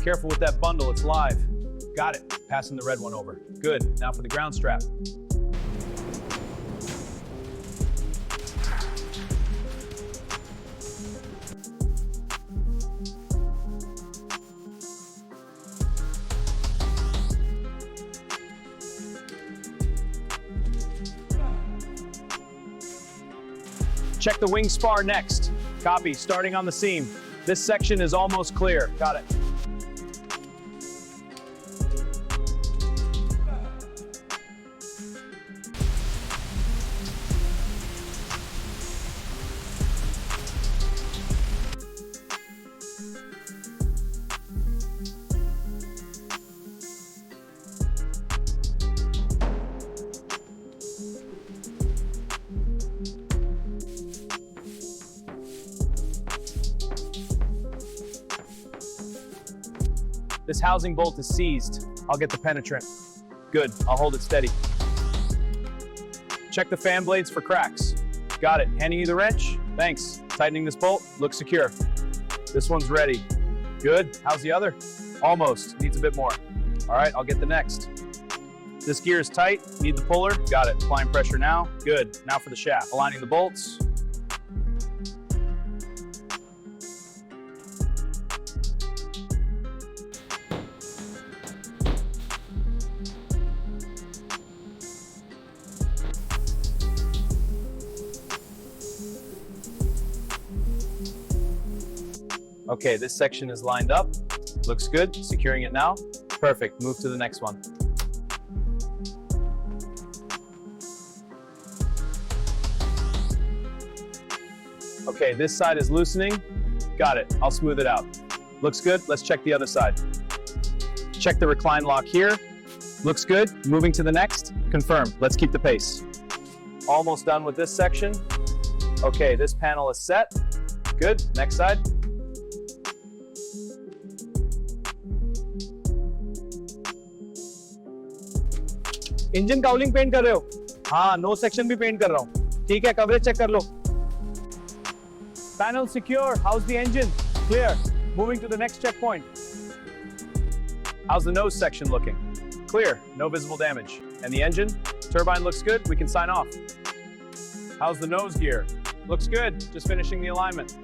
Careful with that bundle, it's live. Got it. Passing the red one over. Good. Now for the ground strap. Check the wing spar next. Copy, starting on the seam. This section is almost clear. Got it. This housing bolt is seized. I'll get the penetrant. Good, I'll hold it steady. Check the fan blades for cracks. Got it, handing you the wrench. Thanks. Tightening this bolt, looks secure. This one's ready. Good, how's the other? Almost, needs a bit more. All right, I'll get the next. This gear is tight, need the puller. Got it, applying pressure now. Good, now for the shaft. Aligning the bolts. Okay, this section is lined up. Looks good, securing it now. Perfect, move to the next one. Okay, this side is loosening. Got it, I'll smooth it out. Looks good, let's check the other side. Check the recline lock here. Looks good, moving to the next. Confirmed, let's keep the pace. Almost done with this section. Okay, this panel is set. Good, next side. Engine cowling paint कर रहे हो? हाँ, no section भी paint कर रहा हूँ. ठीक है, कवरेज चेक कर लो. Panel secure. How's the engine? Clear. Moving to the next checkpoint. How's the nose section looking? Clear. No visible damage. And the engine? Turbine looks good. We can sign off. How's the nose gear? Looks good. Just finishing the alignment.